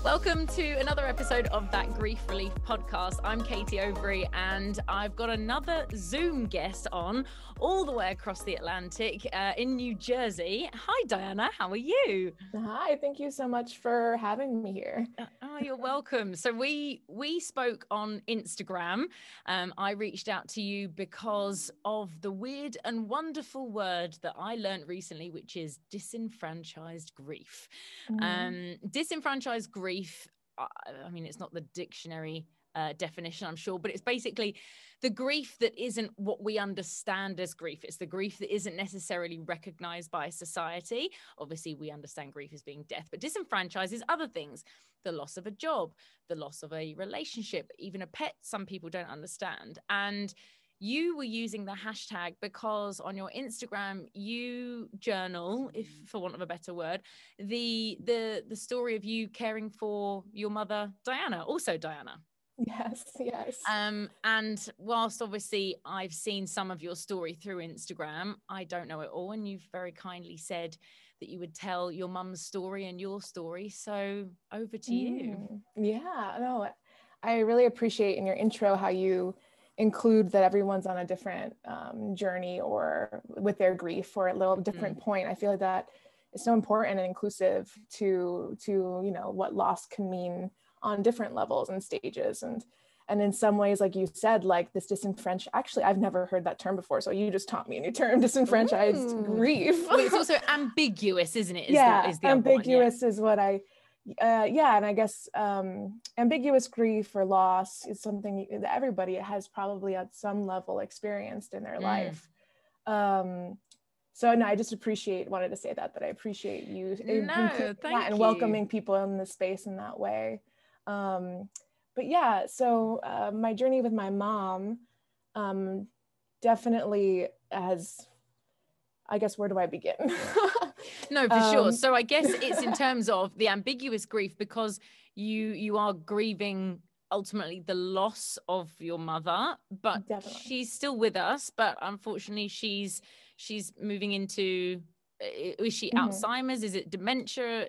Welcome to another episode of That Grief Relief Podcast. I'm Katie Overy, and I've got another Zoom guest on all the way across the Atlantic in New Jersey. Hi, Diana. How are you? Hi, thank you so much for having me here. Oh, you're welcome. So we spoke on Instagram. I reached out to you because of the weird and wonderful word that I learned recently, which is disenfranchised grief. Disenfranchised grief, I mean, it's not the dictionary definition, I'm sure, but it's basically the grief that isn't what we understand as grief. It's the grief that isn't necessarily recognized by society. Obviously, we understand grief as being death, but disenfranchised is other things. The loss of a job, the loss of a relationship, even a pet, some people don't understand. And you were using the hashtag because on your Instagram, you journal, if for want of a better word, the story of you caring for your mother, Diana, also Diana. Yes. And whilst obviously I've seen some of your story through Instagram, I don't know it all. And you've very kindly said that you would tell your mum's story and your story. So over to you. Yeah, no, I really appreciate in your intro how you include that everyone's on a different journey or with their grief or a little different point. I feel like that is so important and inclusive to you know what loss can mean on different levels and stages, and in some ways, like you said, like this disenfranchised, actually I've never heard that term before, so you just taught me a new term, disenfranchised grief. Well, it's also ambiguous, isn't it? Is the ambiguous one, is what I and I guess ambiguous grief or loss is something that everybody has probably at some level experienced in their life. So no, I just wanted to say that I appreciate you and welcoming people in the space in that way. But yeah, so my journey with my mom definitely has, I guess, where do I begin? No, for sure. So I guess it's in terms of the ambiguous grief, because you are grieving ultimately the loss of your mother, but she's still with us. But unfortunately, she's moving into. Is she Alzheimer's? Is it dementia?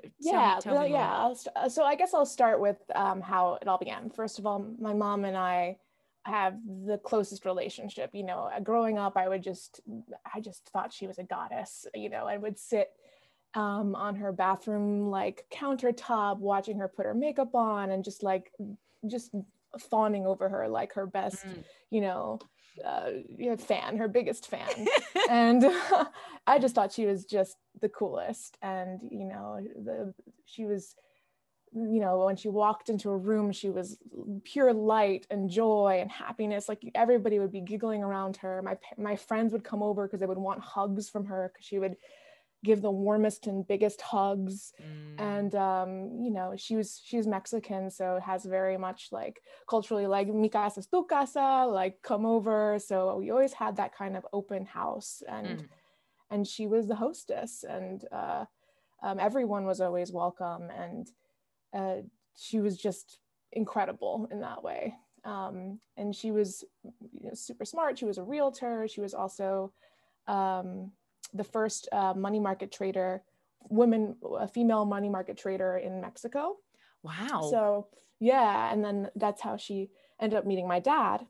Tell me more. So I guess I'll start with how it all began. First of all, my mom and I have the closest relationship. You know, growing up, I just thought she was a goddess. You know, I would sit on her bathroom like countertop, watching her put her makeup on, and just fawning over her like her best, fan, her biggest fan. And I just thought she was just the coolest. And she was, when she walked into a room, she was pure light and joy and happiness. Like everybody would be giggling around her. My friends would come over because they would want hugs from her, because she would give the warmest and biggest hugs. And she's Mexican, so it has very much like culturally like mi casa es tu casa, like come over. So we always had that kind of open house, and she was the hostess, and everyone was always welcome, and she was just incredible in that way. And she was super smart. She was a realtor. She was also the first money market trader, female money market trader in Mexico. Wow. So yeah, and then that's how she ended up meeting my dad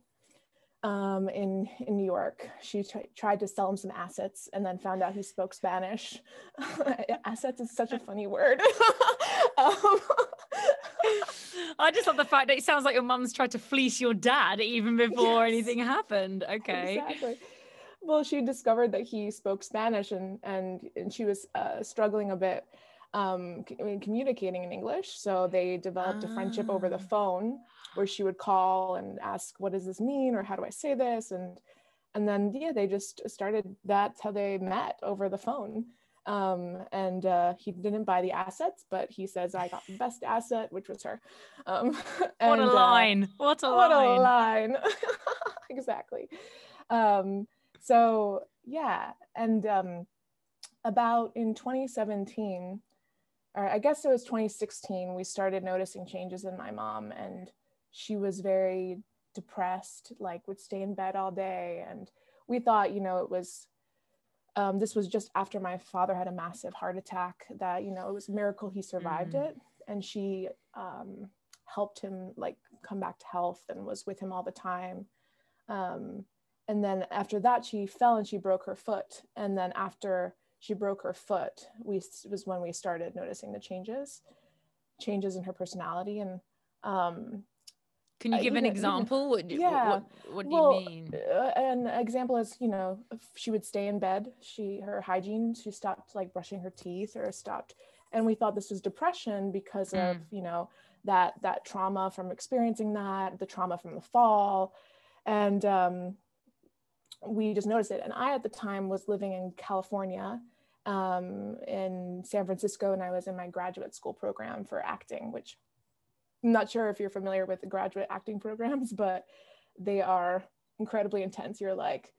in New York. She tried to sell him some assets and then found out he spoke Spanish. Assets is such a funny word. I just love the fact that it sounds like your mum's tried to fleece your dad even before anything happened. Okay. Exactly. Well, she discovered that he spoke Spanish, and she was struggling a bit communicating in English. So they developed a friendship over the phone, where she would call and ask, what does this mean? Or how do I say this? And then, they just started. That's how they met, over the phone. And he didn't buy the assets, but he says, I got the best asset, which was her. What a line. What a line. Exactly. So yeah, and about in 2017, or I guess it was 2016, we started noticing changes in my mom, and she was very depressed, like would stay in bed all day. And we thought, it was, this was just after my father had a massive heart attack, that, it was a miracle he survived it. and she helped him like come back to health and was with him all the time. And then after that, she fell and she broke her foot. And then after she broke her foot, was when we started noticing the changes in her personality. And can you give an example? What do you mean? An example is, if she would stay in bed, her hygiene, she stopped like brushing her teeth or stopped. And we thought this was depression because of, that trauma from experiencing that, the trauma from the fall. And we just noticed it. And I, at the time, was living in California, in San Francisco, and I was in my graduate school program for acting, which I'm not sure if you're familiar with the graduate acting programs, but they are incredibly intense. You're like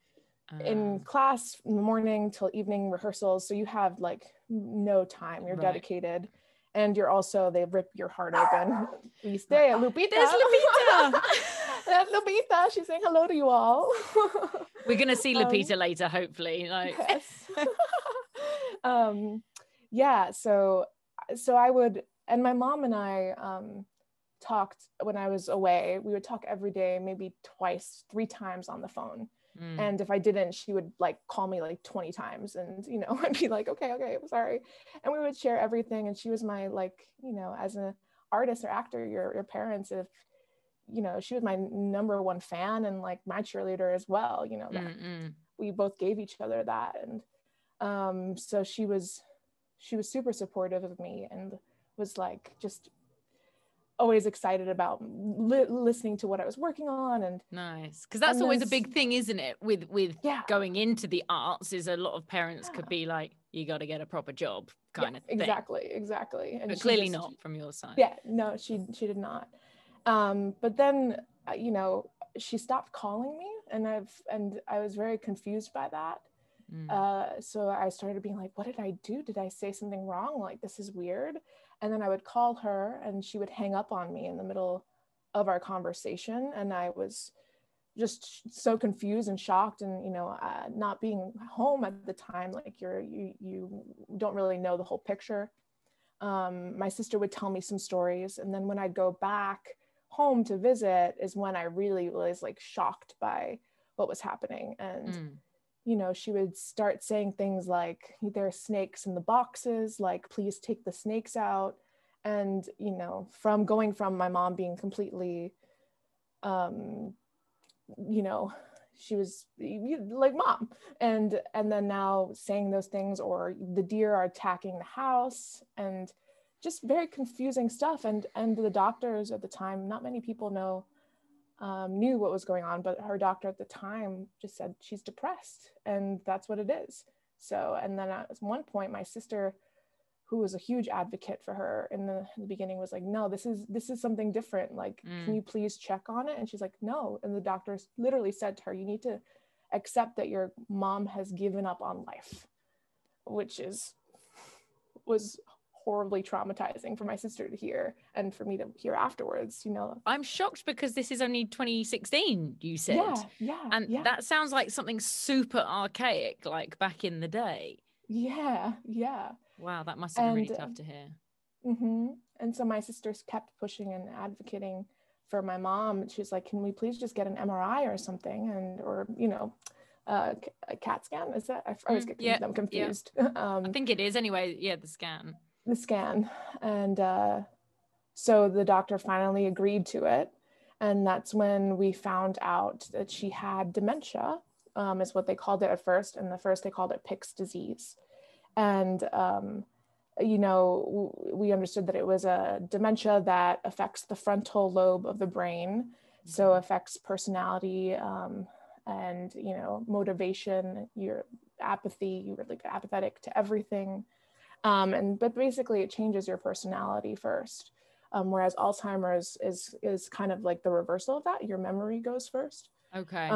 in class in the morning till evening rehearsals. So you have like no time, you're dedicated. And you're also, they rip your heart open. We stay at Lupita. There's Lupita. That's Lupita. She's saying hello to you all. We're going to see Lupita later, hopefully. Yes. Yeah. So I would, and my mom and I talked when I was away. We would talk every day, maybe twice, 3 times on the phone. And if I didn't, she would like call me like 20 times, and I'd be like, okay, I'm sorry. And we would share everything. And she was my, like, as an artist or actor, your parents, if she was my number 1 fan and like my cheerleader as well, that we both gave each other that. And so she was super supportive of me and was like just always excited about listening to what I was working on. And nice, because that's always a big thing, isn't it, with going into the arts, is a lot of parents could be like, you got to get a proper job kind of thing. Exactly. And but clearly not from your side. Yeah, no, she did not. But then she stopped calling me, and I was very confused by that. So I started being like, what did I do? Did I say something wrong? Like, this is weird. And then I would call her and she would hang up on me in the middle of our conversation. And I was just so confused and shocked, and, not being home at the time, like you don't really know the whole picture. My sister would tell me some stories. And then when I'd go back home to visit is when I really was like shocked by what was happening. And she would start saying things like, there are snakes in the boxes, like, please take the snakes out. And, from going from my mom being completely, she was like mom. And then now saying those things, or the deer are attacking the house, and just very confusing stuff. And the doctors at the time, not many people knew what was going on, but her doctor at the time just said she's depressed, and that's what it is. So, and then at one point, my sister, who was a huge advocate for her in the beginning, was like, no, this is something different. Like, can you please check on it? And she's like, no. And the doctors literally said to her, you need to accept that your mom has given up on life, which was horribly traumatizing for my sister to hear, and for me to hear afterwards. I'm shocked because this is only 2016, you said. And that sounds like something super archaic, like back in the day. Yeah Wow, that must have been really tough to hear. And so my sisters kept pushing and advocating for my mom. She's like, can we please just get an MRI or something, or a CAT scan? Is that, I always get them confused. I think it is anyway. Yeah, the scan. And so the doctor finally agreed to it, and that's when we found out that she had dementia, is what they called it at first. And the first they called it Pick's disease. And we understood that it was a dementia that affects the frontal lobe of the brain, so affects personality, and motivation, your apathy, you're like apathetic to everything. But basically it changes your personality first, whereas Alzheimer's is kind of like the reversal of that. Your memory goes first. Okay.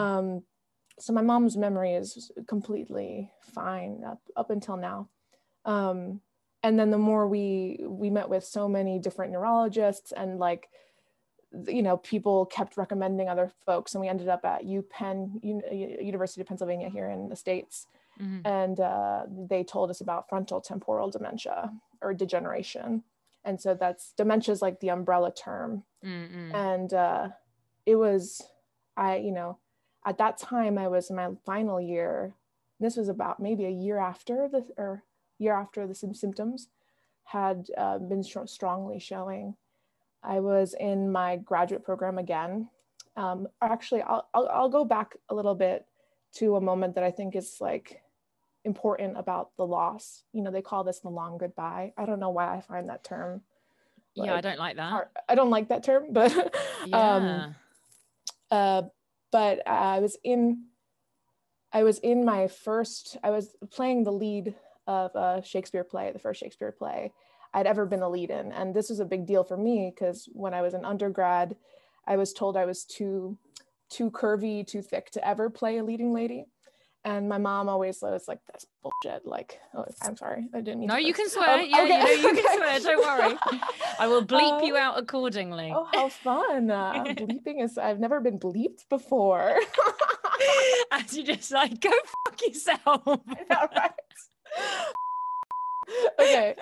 So my mom's memory is completely fine up until now. And then the more we met with so many different neurologists, and like, people kept recommending other folks, and we ended up at UPenn, University of Pennsylvania here in the States. And they told us about frontal temporal dementia, or degeneration. And so dementia is like the umbrella term. Mm-mm. And at that time I was in my final year. This was about maybe a year after the symptoms had been strongly showing. I was in my graduate program again. Actually, I'll go back a little bit to a moment that I think is like important about the loss. They call this the long goodbye. I don't know why I find that term. Yeah, I don't like that. I don't like that term, but yeah. But I was playing the lead of a Shakespeare play, the first Shakespeare play I'd ever been a lead in. And this was a big deal for me because when I was an undergrad, I was told I was too curvy, too thick to ever play a leading lady. And my mom always was like, that's bullshit. Like, oh, I'm sorry, I didn't mean to. No, you can swear. Okay. You can swear. Don't worry. I will bleep you out accordingly. Oh, how fun. Bleeping I've never been bleeped before. As you just like, go fuck yourself. I know, right? Okay.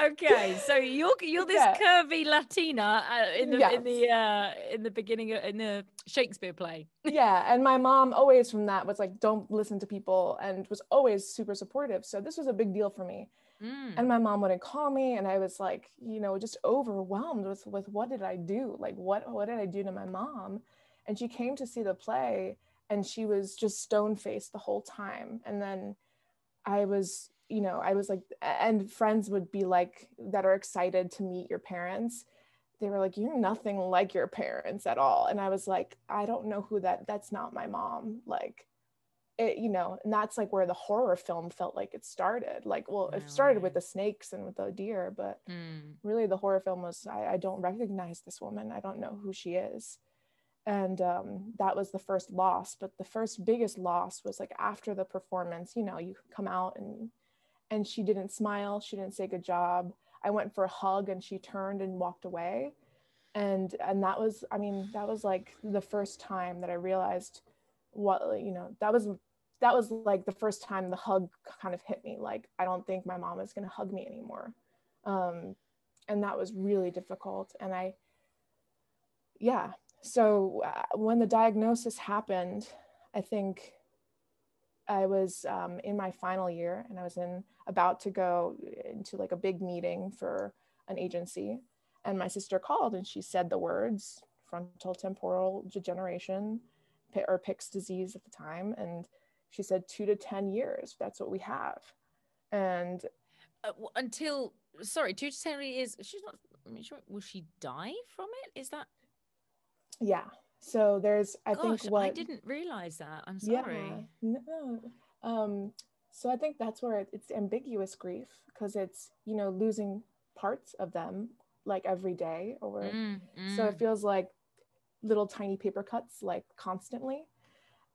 Okay, so you're this curvy Latina in the beginning in the Shakespeare play. Yeah, and my mom always from that was like, don't listen to people, and was always super supportive. So this was a big deal for me. And my mom wouldn't call me, and I was like, just overwhelmed with what did I do? Like, what did I do to my mom? And she came to see the play, and she was just stone-faced the whole time. And then I was like, and friends would be like, that are excited to meet your parents. They were like, you're nothing like your parents at all. And I was like, I don't know who that's not my mom. Like, it, and that's like where the horror film felt like it started. Like, well, it started with the snakes and with the deer, but really the horror film was, I don't recognize this woman. I don't know who she is. And that was the first loss. But the first biggest loss was like after the performance, you come out and she didn't smile. She didn't say good job. I went for a hug and she turned and walked away. And that was like the first time that I realized that was like the first time the hug kind of hit me. Like, I don't think my mom is going to hug me anymore. And that was really difficult. And so when the diagnosis happened, I think I was in my final year, and I was about to go into like a big meeting for an agency. And my sister called and she said the words frontal temporal degeneration, or Pick's disease at the time. And she said 2 to 10 years, that's what we have. And 2 to 10 years, she's not, will she die from it? Is that? Yeah. So there's, I didn't realize that. I'm sorry. Yeah, no. So I think that's where it's ambiguous grief, because it's, losing parts of them like every day, or so it feels like little tiny paper cuts, like constantly.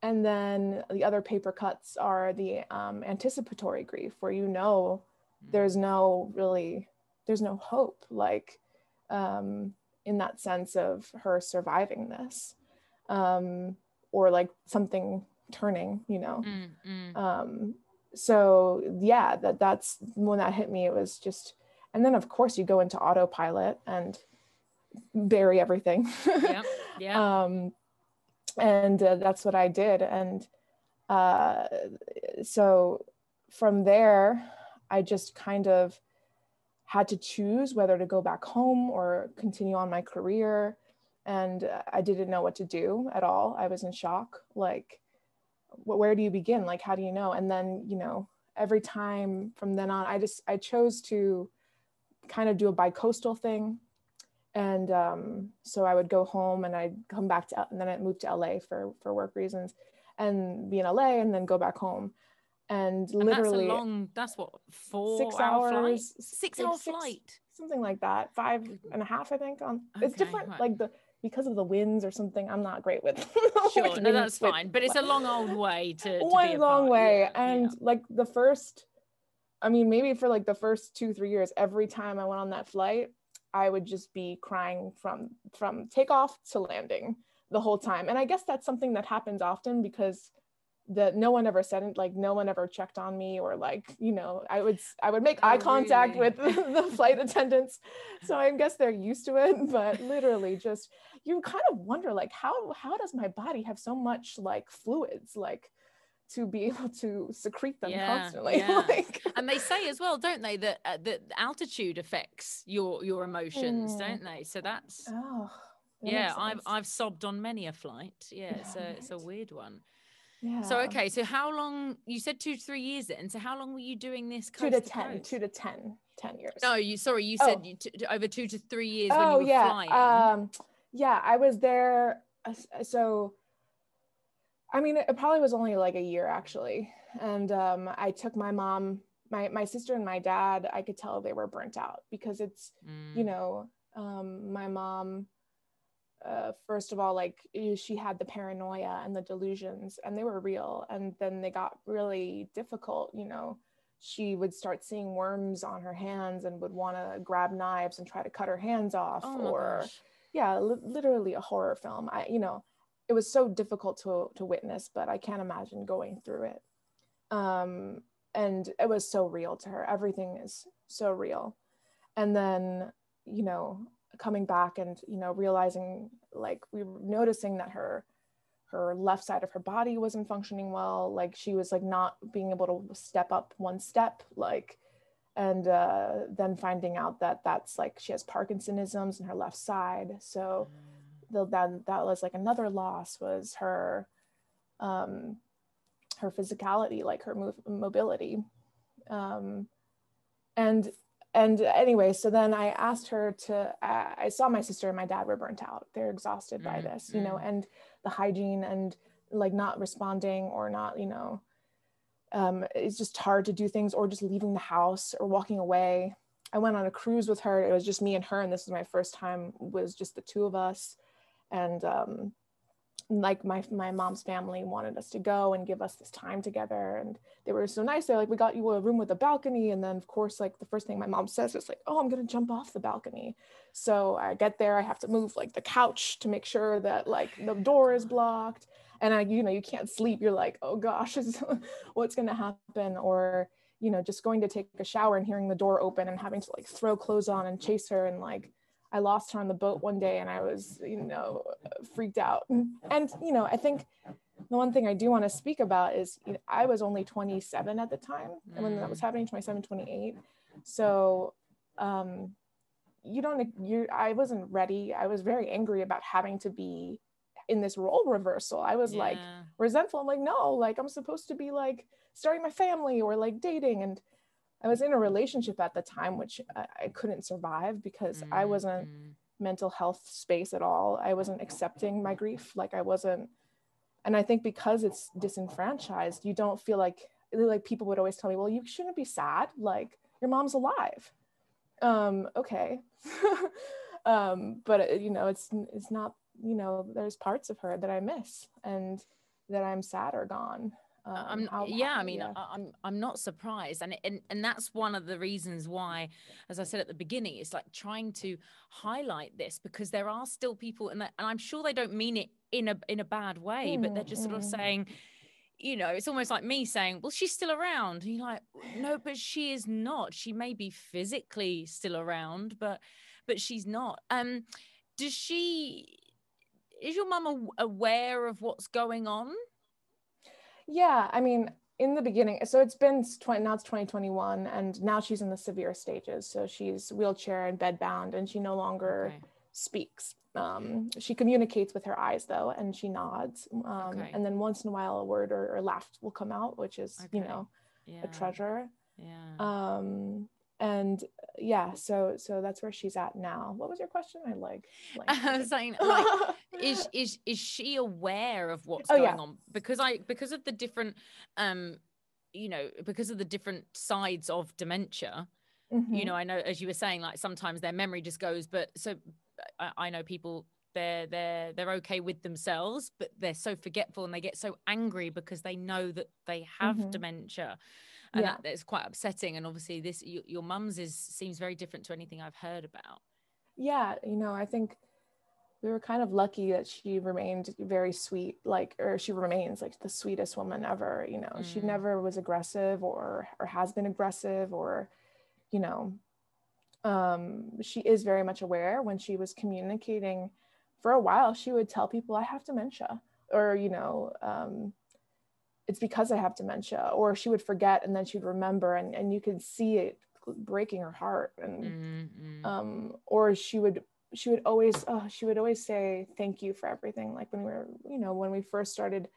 And then the other paper cuts are the anticipatory grief, where there's no hope, like in that sense of her surviving this, or like something turning, so yeah, that's when that hit me. It was just, and then of course you go into autopilot and bury everything. Yeah. And that's what I did. And so from there, I just kind of had to choose whether to go back home or continue on my career. And I didn't know what to do at all. I was in shock. Like, where do you begin? Like, how do you know? And then, every time from then on, I chose to kind of do a bi-coastal thing. And so I would go home and I'd come back and then I moved to LA for work reasons, and be in LA and then go back home. And literally that's what, 4 6 hour hours, flight? 6 hour flight, something like that, 5.5, I think. It's different, right. Like because of the winds or something. I'm not great with sure. No, that's fine, but it's a long old way to one be long way. Yeah, and like the first, maybe for like the first 2-3 years, every time I went on that flight, I would just be crying from takeoff to landing the whole time. And I guess that's something that happens often because that no one ever said it, like no one ever checked on me, or like, you know, I would make Oh, eye contact really? with the flight attendants. So I guess they're used to it, but literally just, you kind of wonder like, how does my body have so much like fluids, like to be able to secrete them constantly? Yeah. Like, And they say as well, don't they, that that altitude affects your emotions, don't they? So that's, oh, that yeah, makes sense. I've sobbed on many a flight. Yeah, it's a Right. weird one. So Yeah. okay, so how long, you said 2 to 3 years then, so how long were you doing this Two to coast to 10, coast? 10 years. No, you Oh, said over 2 to 3 years when you oh were yeah. flying. Yeah, I was there. So, I mean, it probably was only like a year actually. And I took my mom, my sister and my dad, I could tell they were burnt out because it's, you know, my mom, first of all, like she had the paranoia and the delusions, and they were real. And then they got really difficult, you know. She would start seeing worms on her hands and would want to grab knives and try to cut her hands off, Oh my or gosh. yeah, literally a horror film. You know, it was so difficult to witness, but I can't imagine going through it. And it was so real to her. Everything is so real. And then, you know, coming back and, you know, realizing, like, we were noticing that her left side of her body wasn't functioning well, like she was like not being able to step up one step, like, and then finding out that that's like she has Parkinsonisms in her left side. So that was like another loss, was her her physicality, like her mobility. um, and anyway, so then I asked her to, I saw my sister and my dad were burnt out, they're exhausted by this, you know, and the hygiene and like not responding or not, you know, it's just hard to do things, or just leaving the house or walking away. I went on a cruise with her, it was just me and her, and this was my first time, was just the two of us. And like my mom's family wanted us to go and give us this time together, and they were so nice. They're like, we got you a room with a balcony. And then of course, like the first thing my mom says is like, oh, I'm gonna jump off the balcony. So I get there, I have to move like the couch to make sure that like the door is blocked, and I, you know, you can't sleep, you're like, oh gosh, what's gonna happen? Or, you know, just going to take a shower and hearing the door open and having to like throw clothes on and chase her. And like, I lost her on the boat one day, and I was, you know, freaked out. And, you know, I think the one thing I do want to speak about is, you know, I was only 27 at the time, and when that was happening, 27, 28. So I wasn't ready. I was very angry about having to be in this role reversal. I was like resentful. I'm like, no, like I'm supposed to be like starting my family or like dating. And I was in a relationship at the time, which I couldn't survive because I wasn't mental health space at all. I wasn't accepting my grief. Like I wasn't. And I think because it's disenfranchised, you don't feel like people would always tell me, well, you shouldn't be sad. Like your mom's alive. Okay. But you know, it's not, you know, there's parts of her that I miss and that I'm sad are gone. I'm not surprised, and that's one of the reasons why, as I said at the beginning, it's like trying to highlight this, because there are still people, and I'm sure they don't mean it in a bad way, but they're just sort of saying, you know, it's almost like me saying, well, she's still around. And you're like, no, but she is not. She may be physically still around, but she's not. Is your mum aware of what's going on? Yeah, I mean, in the beginning, so it's been now it's 2021, and now she's in the severe stages. So she's wheelchair and bedbound, and she no longer speaks. She communicates with her eyes though, and she nods. And then once in a while, a word or laugh will come out, which is, you know, a treasure. Yeah. And yeah, so that's where she's at now. What was your question? I was saying, like, is she aware of what's going on? Because of the different, you know, because of the different sides of dementia. You know, I know, as you were saying, like sometimes their memory just goes, but so I know people, they're okay with themselves, but they're so forgetful and they get so angry because they know that they have dementia. And that's quite upsetting. And obviously this, your mum's seems very different to anything I've heard about. Yeah, you know, I think we were kind of lucky that she remained very sweet, like, or she remains like the sweetest woman ever. You know, she never was aggressive or has been aggressive, or, you know, she is very much aware. When she was communicating for a while, she would tell people, I have dementia, or, you know, it's because I have dementia, or she would forget and then she'd remember, and you could see it breaking her heart. And or she would always say thank you for everything. Like when we were, you know, when we first started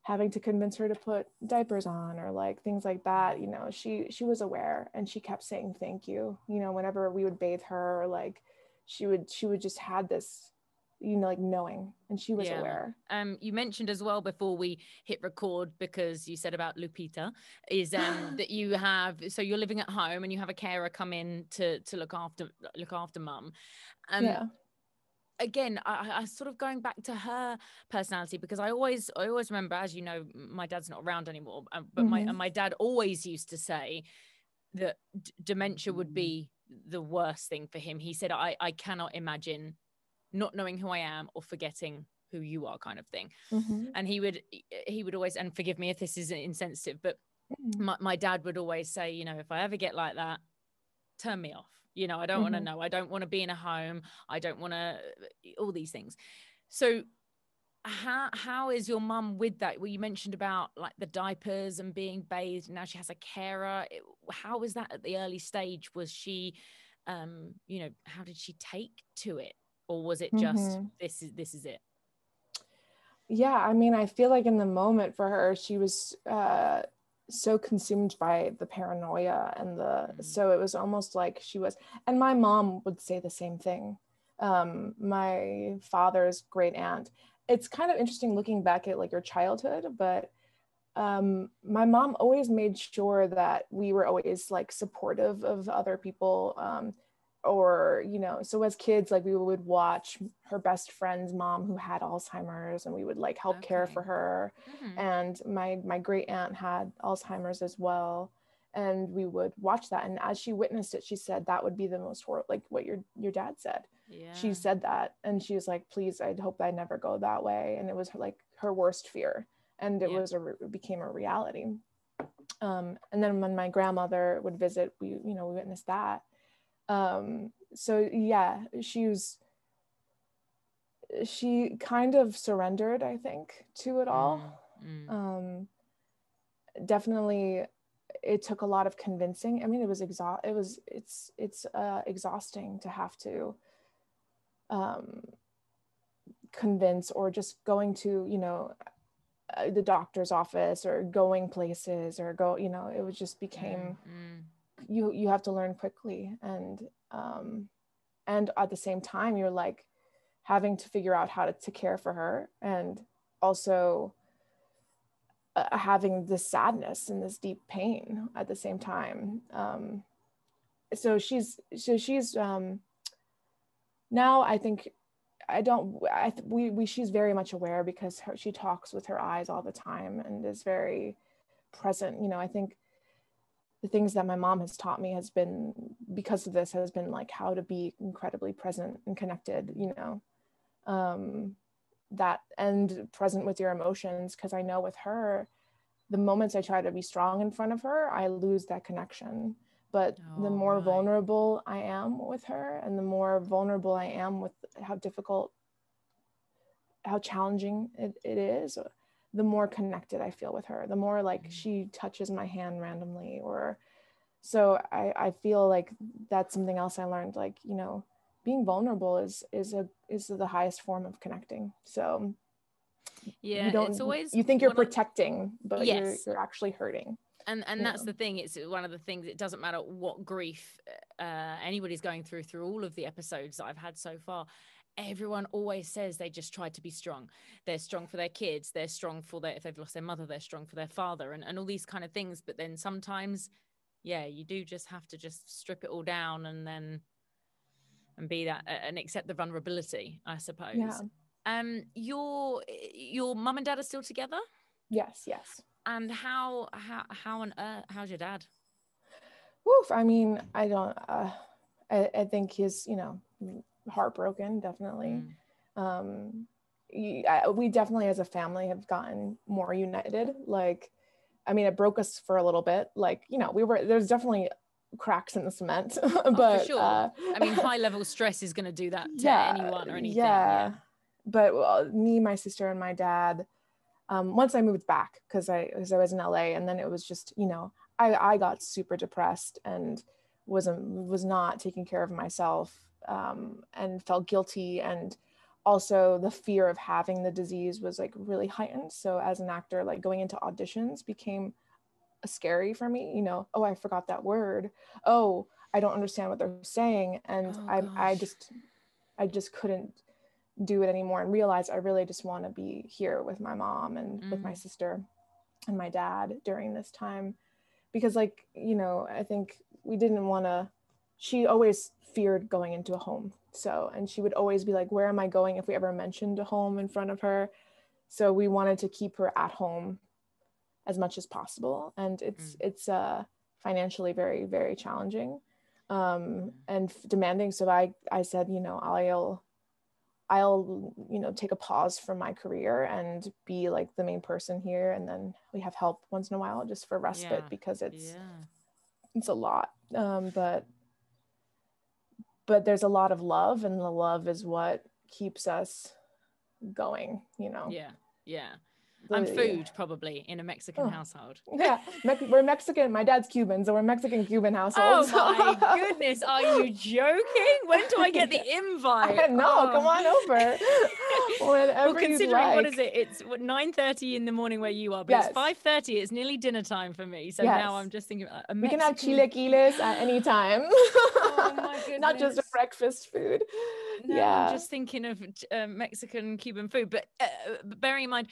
having to convince her to put diapers on, or like things like that, you know, she was aware, and she kept saying thank you, you know, whenever we would bathe her, or like she would just had this, you know, like knowing, and she was aware. You mentioned as well before we hit record, because you said about Lupita, is that you have, so you're living at home and you have a carer come in to look after mum. Yeah. Again, I sort of going back to her personality, because I always remember, as you know, my dad's not around anymore, but my dad always used to say that dementia would be the worst thing for him. He said, I cannot imagine not knowing who I am or forgetting who you are, kind of thing. And he would always, and forgive me if this is insensitive, but my dad would always say, you know, if I ever get like that, turn me off. You know, I don't want to know. I don't want to be in a home. I don't want to, all these things. So how is your mum with that? Well, you mentioned about like the diapers and being bathed. Now she has a carer. How was that at the early stage? Was she, you know, how did she take to it? Or was it just, this is it? Yeah, I mean, I feel like in the moment for her, she was so consumed by the paranoia and so it was almost like she was, and my mom would say the same thing. My father's great aunt. It's kind of interesting looking back at like your childhood, but my mom always made sure that we were always like supportive of other people. Or, you know, so as kids, like we would watch her best friend's mom who had Alzheimer's, and we would like help care for her. And my great aunt had Alzheimer's as well, and we would watch that. And as she witnessed it, she said that would be the most like what your dad said. She said that, and she was like, please, I'd hope I never go that way. And it was like her worst fear, and it became a reality. And then when my grandmother would visit, we witnessed that. So yeah, she kind of surrendered, I think, to it all. Definitely it took a lot of convincing. I mean, it's exhausting to have to convince, or just going to, you know, the doctor's office, or going places, or go, you know, it was just became you have to learn quickly, and at the same time you're like having to figure out how to care for her, and also having this sadness and this deep pain at the same time. So she's now I think she's very much aware, because she talks with her eyes all the time and is very present. You know, I think the things that my mom has taught me has been, because of this, has been like how to be incredibly present and connected, you know, that, and present with your emotions. Because I know with her, the moments I try to be strong in front of her, I lose that connection. But the more vulnerable I am with her, and the more vulnerable I am with how challenging it is, the more connected I feel with her, the more like she touches my hand randomly, or so I feel like that's something else I learned, like, you know, being vulnerable is the highest form of connecting. So it's always, you think you're protecting, but you're actually hurting. And that's the thing. It's one of the things. It doesn't matter what grief anybody's going through all of the episodes that I've had so far. Everyone always says they just try to be strong. They're strong for their kids. They're strong for if they've lost their mother, they're strong for their father, and all these kind of things. But then sometimes, you do just have to just strip it all down and be that, and accept the vulnerability, I suppose. Yeah. Your mum and dad are still together? Yes. And how on earth, how's your dad? Woof. I mean, I don't. I think he's, you know, heartbroken, definitely. We definitely as a family have gotten more united. Like, I mean, it broke us for a little bit. Like, you know, there's definitely cracks in the cement, but for sure. I mean, high level stress is going to do that to yeah, anyone or anything. yeah. But me, my sister, and my dad, once I moved back, because I was in LA, and then it was just, you know, I got super depressed and was not taking care of myself, and felt guilty, and also the fear of having the disease was like really heightened. So as an actor, like going into auditions became scary for me, you know. Oh, I forgot that word. Oh, I don't understand what they're saying. And I just couldn't do it anymore, and realized I really just want to be here with my mom and with my sister and my dad during this time. Because, like, you know, I think we didn't want to, she always feared going into a home. So, and she would always be like, where am I going if we ever mentioned a home in front of her? So we wanted to keep her at home as much as possible. And it's financially very, very challenging, and demanding. So I said, you know, I'll, you know, take a pause from my career and be like the main person here. And then we have help once in a while just for respite, because it's a lot. But there's a lot of love, and the love is what keeps us going, you know? Yeah. And food, probably, in a Mexican household. Yeah, we're Mexican. My dad's Cuban, so we're Mexican-Cuban household. Oh my goodness, are you joking? When do I get the invite? No, come on over. Whenever well, considering like. What is it? It's 9:30 in the morning where you are, but it's 5:30. It's nearly dinner time for me. So now I'm just thinking about a Mexican... We can have chilaquiles at any time. Oh my goodness. Not just a breakfast food. No, I'm just thinking of Mexican Cuban food, but bearing in mind,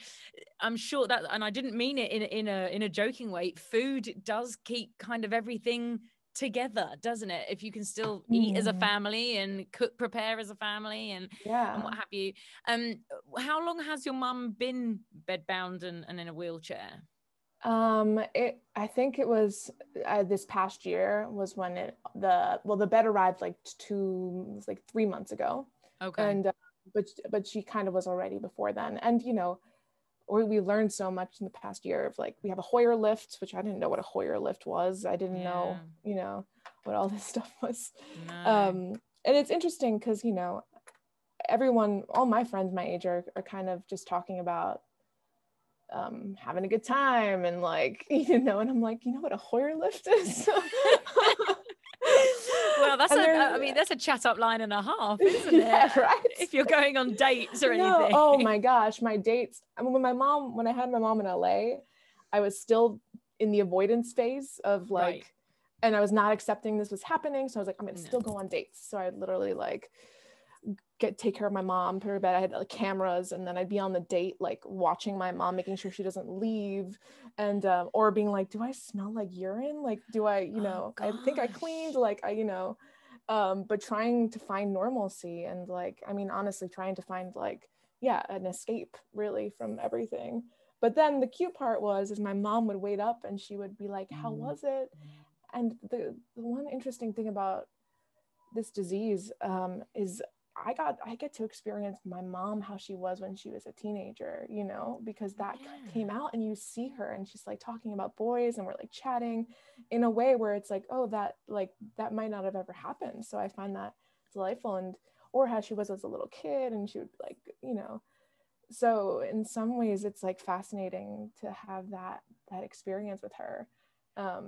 I'm sure that, and I didn't mean it in a joking way, food does keep kind of everything together, doesn't it? If you can still eat as a family and prepare as a family and what have you. How long has your mum been bedbound and in a wheelchair? I think it was this past year was when the bed arrived like 3 months ago. Okay. And but she kind of was already before then. And you know, we learned so much in the past year of, like, we have a Hoyer lift, which I didn't know what a Hoyer lift was. I didn't know, you know, what all this stuff was. And it's interesting because, you know, all my friends my age are kind of just talking about having a good time and, like, you know, and I'm like, you know what a Hoyer lift is? Well, that's a chat up line and a half, isn't it? Right. If you're going on dates or anything. Oh my gosh, my dates. I mean, when I had my mom in LA, I was still in the avoidance phase of, like, and I was not accepting this was happening. So I was like, I'm gonna still go on dates. So I literally, like, take care of my mom, put her to bed. I had, like, cameras, and then I'd be on the date, like, watching my mom, making sure she doesn't leave, and or being like, do I smell like urine? Like, do I, you know, I think I cleaned, like, you know, but trying to find normalcy and, like, I mean, honestly, trying to find, like, an escape really from everything. But then the cute part is my mom would wait up and she would be like, how was it? And the one interesting thing about this disease is I get to experience my mom, how she was when she was a teenager, you know, because that came out and you see her and she's, like, talking about boys and we're, like, chatting in a way where it's like, oh, that might not have ever happened. So I find that delightful. And or how she was as a little kid, and she would, like, you know, so in some ways it's, like, fascinating to have that experience with her. How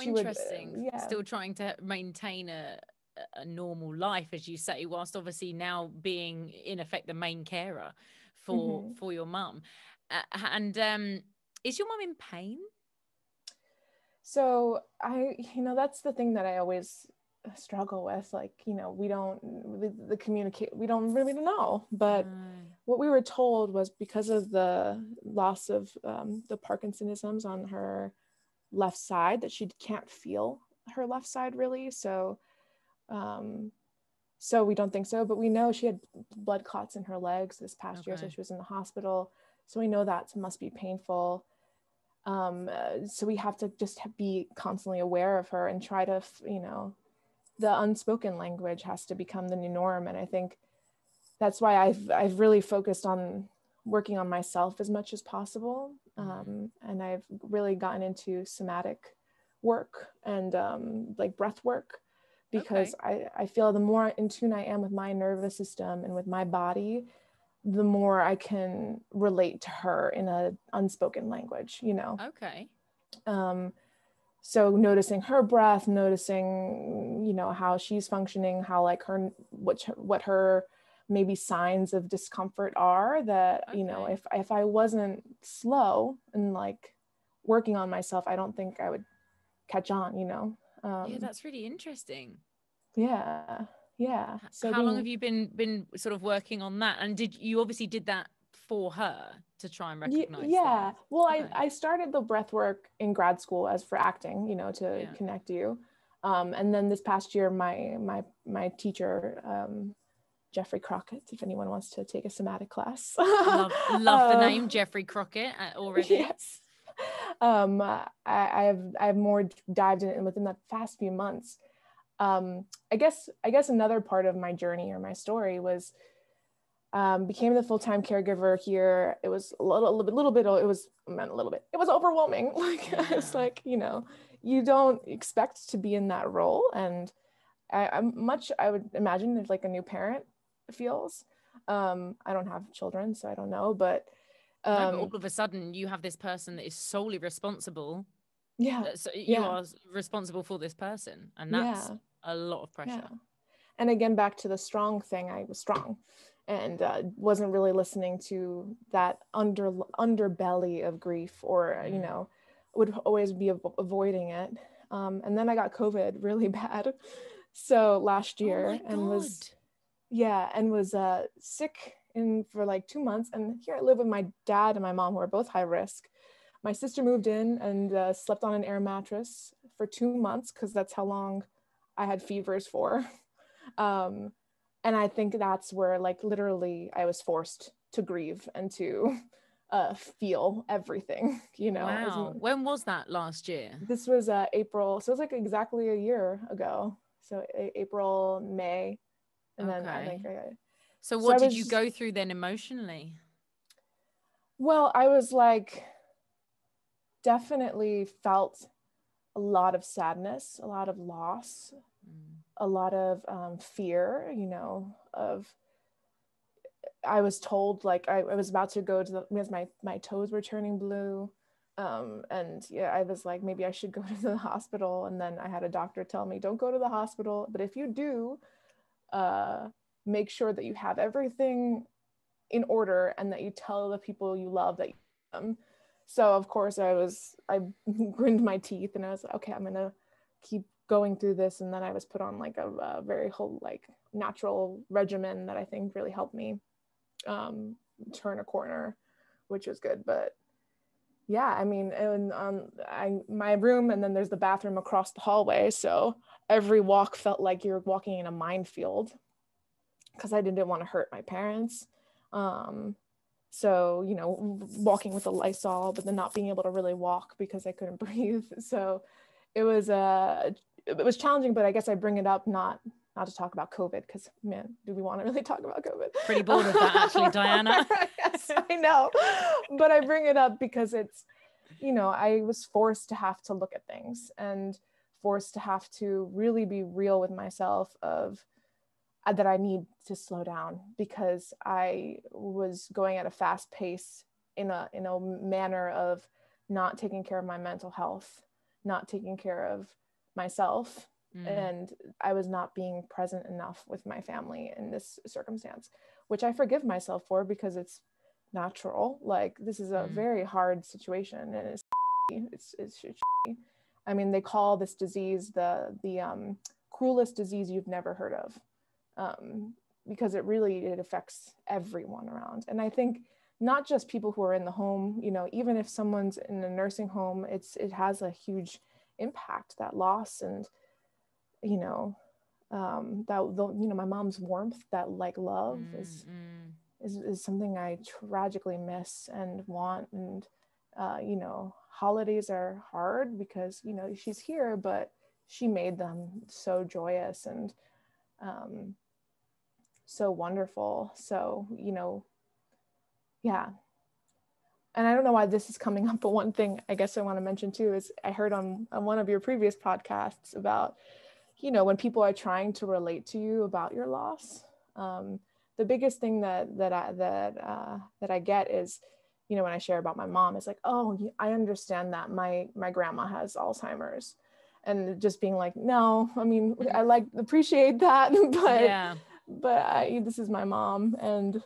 interesting. Still trying to maintain a normal life, as you say, whilst obviously now being in effect the main carer for your mum. And is your mum in pain? So you know, that's the thing that I always struggle with. Like, you know, we don't really know, but what we were told was because of the loss of the Parkinsonisms on her left side, that she can't feel her left side really. So we don't think so, but we know she had blood clots in her legs this past year, so she was in the hospital. So we know that must be painful. So we have to just be constantly aware of her and try to, you know, the unspoken language has to become the new norm. And I think that's why I've really focused on working on myself as much as possible. And I've really gotten into somatic work and like breath work, because I feel the more in tune I am with my nervous system and with my body, the more I can relate to her in a unspoken language, you know? Okay. So noticing her breath, noticing, you know, how she's functioning, how like what her maybe signs of discomfort are, that, you know, if I wasn't slow and like working on myself, I don't think I would catch on, you know? Yeah, that's really interesting. Yeah. Yeah. So how long have you been sort of working on that? And you obviously did that for her to try and recognize yeah. things? Well, I started the breath work in grad school as for acting, you know, to connect you. And then this past year, my teacher, Jeffrey Crockett, if anyone wants to take a somatic class. love the name Jeffrey Crockett already. Yes. I've more dived in within the past few months. I guess another part of my journey or my story was became the full-time caregiver here. It was a little bit, it was overwhelming. Like, it's like, you know, you don't expect to be in that role. And I would imagine it's like a new parent feels. I don't have children, so I don't know, but no, but all of a sudden you have this person that is solely responsible. So you are responsible for this person, and that's a lot of pressure. And again, back to the strong thing, I was strong and wasn't really listening to that underbelly of grief, or you know, would always be avoiding it. And then I got COVID really bad, so last year, and was sick for like 2 months. And here I live with my dad and my mom, who are both high risk. My sister moved in and slept on an air mattress for 2 months, because that's how long I had fevers for. And I think that's where, like, literally I was forced to grieve and to feel everything, you know. Wow. When was that last year? This was April. So it was like exactly a year ago. So April, May. And then I think so what did you go through then emotionally? Well, I was like, definitely felt a lot of sadness, a lot of loss, a lot of fear, you know, I was told, like, I was about to go to because my toes were turning blue. And I was like, maybe I should go to the hospital. And then I had a doctor tell me, don't go to the hospital, but if you do, make sure that you have everything in order and that you tell the people you love that you love them. So of course I grinned my teeth and I was like, okay, I'm gonna keep going through this. And then I was put on like a very whole, like, natural regimen that I think really helped me turn a corner, which was good. But yeah, I mean, and my room, and then there's the bathroom across the hallway, so every walk felt like you're walking in a minefield, because I didn't want to hurt my parents. So, you know, walking with a Lysol, but then not being able to really walk because I couldn't breathe. So it was challenging, but I guess I bring it up not to talk about COVID, because, man, do we want to really talk about COVID? Pretty bored of that, actually, Diana. Yes, I know. But I bring it up because it's, you know, I was forced to have to look at things and forced to have to really be real with myself of that I need to slow down, because I was going at a fast pace in a manner of not taking care of my mental health, not taking care of myself. And I was not being present enough with my family in this circumstance, which I forgive myself for, because it's natural. Like, this is a very hard situation, and it's I mean, they call this disease the cruelest disease you've never heard of, because it affects everyone around. And I think not just people who are in the home, you know, even if someone's in a nursing home, it has a huge impact, that loss. And you know, my mom's warmth, that like love is something I tragically miss and want. And you know, holidays are hard because, you know, she's here, but she made them so joyous. And so wonderful. So, yeah. And I don't know why this is coming up, but one thing I guess I want to mention too is I heard on one of your previous podcasts about, when people are trying to relate to you about your loss. The biggest thing that I get is, when I share about my mom, it's like, oh, I understand that my grandma has Alzheimer's, and just being like, no, I mean, I appreciate that, but this is my mom, and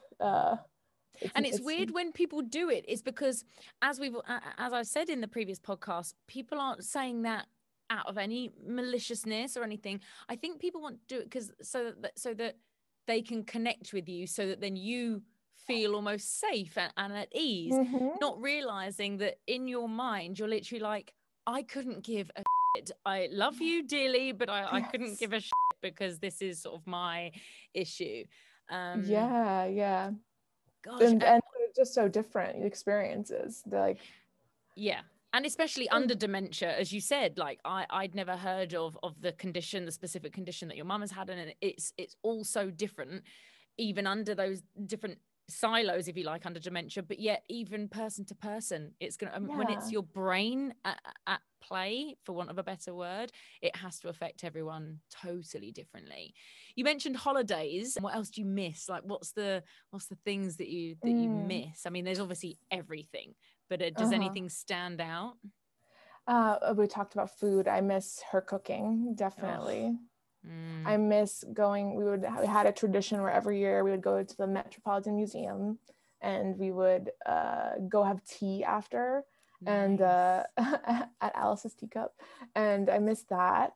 it's weird when people do it. It's because, as I said in the previous podcast, people aren't saying that out of any maliciousness or anything. I think people want to do it because so that they can connect with you, so that then you feel almost safe and at ease, not realizing that in your mind you're literally like, I couldn't give a shit. I love you dearly, but I couldn't give a shit because this is sort of my issue. Yeah. Gosh, and they're just so different experiences. They're like, yeah. And especially under dementia, as you said, like I'd never heard of the specific condition that your mum has had, and it's all so different, even under those different silos, if you like, under dementia. But yet, even person to person, it's gonna when it's your brain at play, for want of a better word, it has to affect everyone totally differently. You mentioned holidays. What else do you miss? Like, what's the things that you miss? I mean, there's obviously everything, but does anything stand out? We talked about food. I miss her cooking, definitely. I miss going. We had a tradition where every year we would go to the Metropolitan Museum, and we would go have tea after, and at Alice's Teacup, and I miss that.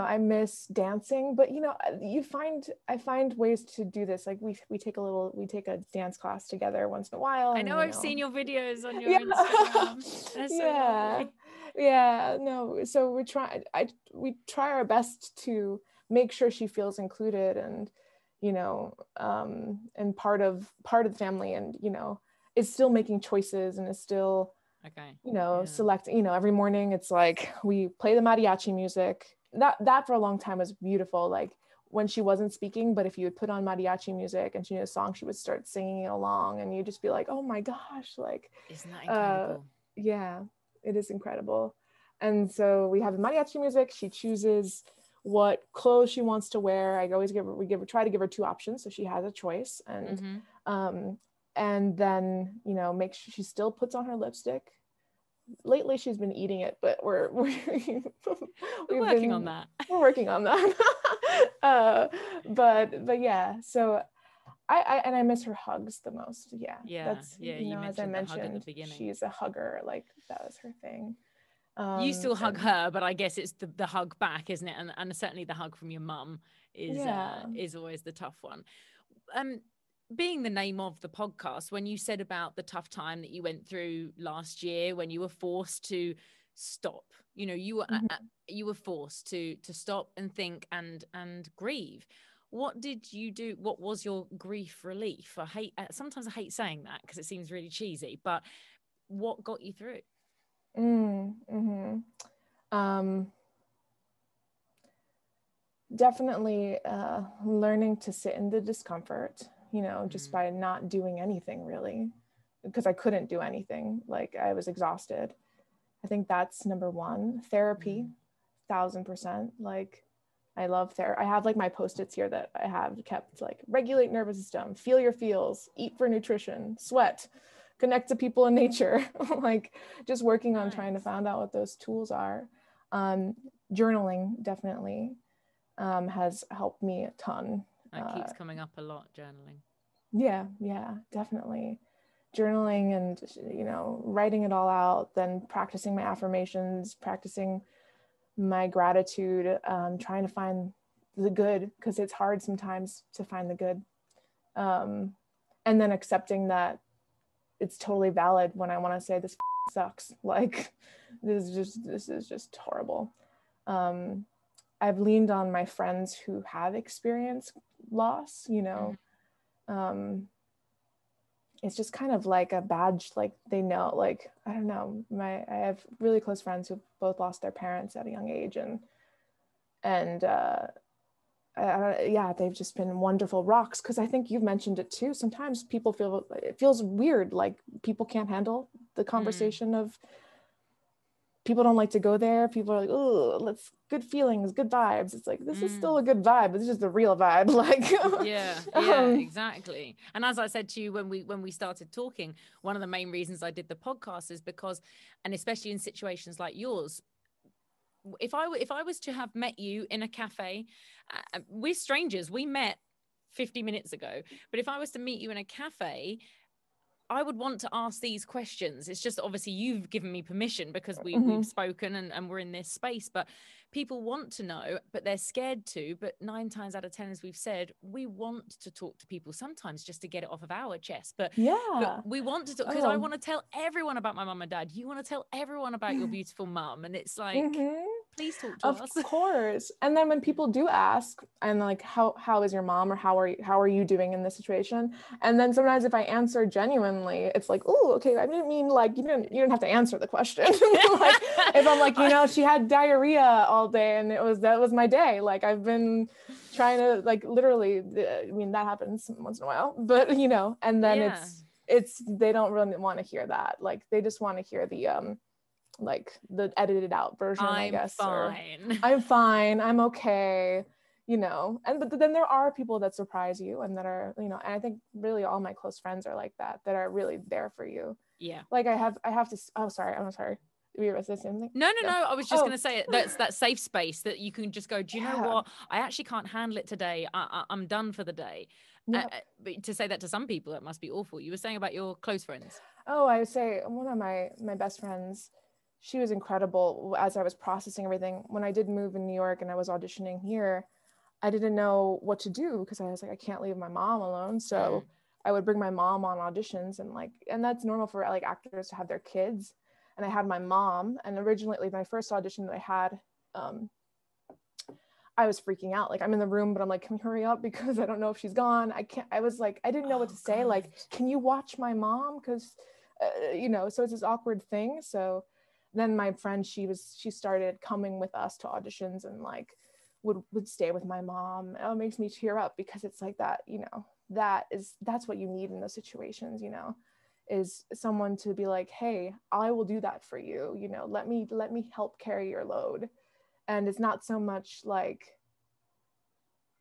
I miss dancing, but I find ways to do this. Like we take a dance class together once in a while. I know I've seen your videos on your Instagram. That's so lovely. Yeah, no. So we try our best to make sure she feels included, and and part of the family, and is still making choices, and is still select. Every morning it's like we play the mariachi music. That for a long time was beautiful. Like when she wasn't speaking, but if you would put on mariachi music and she knew a song, she would start singing along, and you'd just be like, oh my gosh, like, isn't that incredible? Yeah, it is incredible. And so we have the mariachi music. She chooses what clothes she wants to wear. We try to give her two options, so she has a choice. And and then make sure she still puts on her lipstick. Lately she's been eating it, but we're working on that. We're working on that. But yeah, so I miss her hugs the most. That's as I mentioned, she's a hugger. Like that was her thing. You still hug her, but I guess it's the hug back, isn't it? And certainly the hug from your mum is always the tough one. Being the name of the podcast, when you said about the tough time that you went through last year, when you were forced to stop, you were forced to stop and think and grieve. What did you do? What was your grief relief? Sometimes I hate saying that because it seems really cheesy, but what got you through? Definitely learning to sit in the discomfort, just by not doing anything really, because I couldn't do anything. Like I was exhausted. I think that's number one. Therapy, 1000%. Like I love therapy. I have like my Post-its here that I have kept, like regulate nervous system, feel your feels, eat for nutrition, sweat, connect to people in nature. Like just working on trying to find out what those tools are. Journaling definitely has helped me a ton. That keeps coming up a lot, journaling. Yeah, definitely. Journaling and, writing it all out, then practicing my affirmations, practicing my gratitude, trying to find the good, because it's hard sometimes to find the good. And then accepting that it's totally valid when I want to say this sucks. Like, this is just horrible. I've leaned on my friends who have experienced loss, it's just kind of like a badge, like they know, like, I don't know, I have really close friends who both lost their parents at a young age, and yeah, they've just been wonderful rocks. Because I think you've mentioned it too. Sometimes people feel, it feels weird, like people can't handle the conversation of, people don't like to go there. People are like, oh, let's, good feelings, good vibes. It's like, this is still a good vibe, but this is the real vibe. Like, yeah, exactly. And as I said to you when we started talking, one of the main reasons I did the podcast is because, and especially in situations like yours, if I was to have met you in a cafe, we're strangers, we met 50 minutes ago, but if I was to meet you in a cafe, I would want to ask these questions. It's just obviously you've given me permission because we've spoken and we're in this space, but people want to know, but they're scared to. But 9 times out of 10, as we've said, we want to talk to people sometimes just to get it off of our chest. But we want to talk because I want to tell everyone about my mum and dad. You want to tell everyone about your beautiful mum. And it's like, please talk to us. Of course. And then when people do ask, and like, how is your mom, or how are you doing in this situation? And then sometimes if I answer genuinely, it's like, oh, okay, I didn't mean, like, you didn't have to answer the question. Like, if I'm like, she had diarrhea all day and that was my day. Like, I've been trying to, like, literally, I mean, that happens once in a while, but and then it's they don't really want to hear that. Like, they just want to hear the like the edited out version, I guess. Fine. I'm fine. I'm okay. But then there are people that surprise you and that are, and I think really all my close friends are like that are really there for you. Yeah. Like I have to, I'm sorry. Were you about to say something? No. I was just going to say that's that safe space that you can just go, do you know what? I actually can't handle it today. I'm done for the day. But to say that to some people, that must be awful. You were saying about your close friends. Oh, I would say one of my best friends, she was incredible as I was processing everything. When I did move in New York and I was auditioning here, I didn't know what to do because I was like, I can't leave my mom alone. So I would bring my mom on auditions and that's normal for like actors to have their kids. And I had my mom, and originally like, my first audition that I had, I was freaking out. Like, I'm in the room, but I'm like, can we hurry up? Because I don't know if she's gone. I was like, I didn't know what to say. God. Like, can you watch my mom? Because, so it's this awkward thing. So then my friend, she started coming with us to auditions and like would stay with my mom. It makes me tear up because it's like that, that's what you need in those situations, is someone to be like, hey, I will do that for you. Let me help carry your load. And it's not so much like,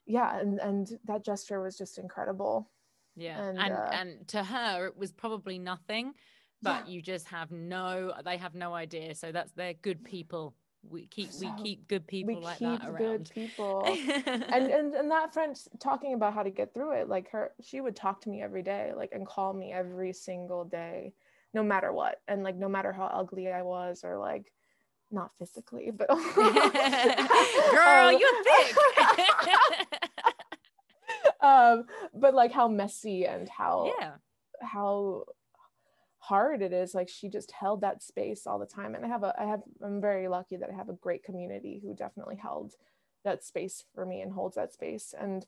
and that gesture was just incredible. Yeah. And to her, it was probably nothing, but you just they have no idea. So they're good people. We keep good people like that around. Good people. and that friend, talking about how to get through it, like she would talk to me every day, like, and call me every single day, no matter what. And like, no matter how ugly I was, or like, not physically, but girl, you're thick. But like how messy and how hard it is. Like, she just held that space all the time. And I'm very lucky that I have a great community who definitely held that space for me and holds that space. And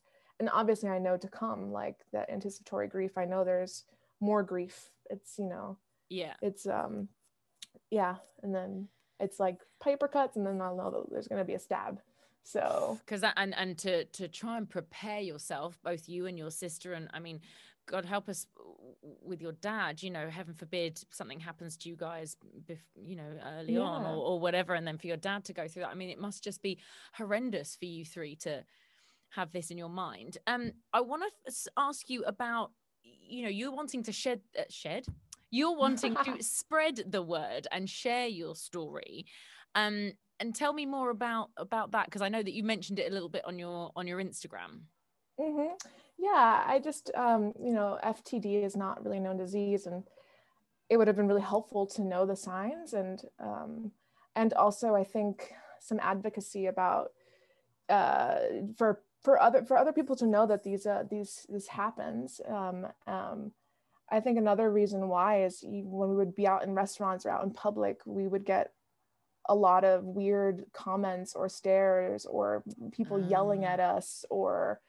obviously I know to come, like, that anticipatory grief, I know there's more grief. It's, it's, and then it's like paper cuts, and then I'll know that there's going to be a stab. So, because and to try and prepare yourself, both you and your sister, and I mean, God help us with your dad, heaven forbid something happens to you guys, early on or whatever. And then for your dad to go through that, I mean, it must just be horrendous for you three to have this in your mind. I want to ask you about, you're wanting to you're wanting to spread the word and share your story. And tell me more about that, because I know that you mentioned it a little bit on your Instagram. Mm-hmm. Yeah, I just, FTD is not really a known disease, and it would have been really helpful to know the signs, and also I think some advocacy about for other people to know that this happens. I think another reason why is when we would be out in restaurants or out in public, we would get a lot of weird comments or stares or people yelling at us, or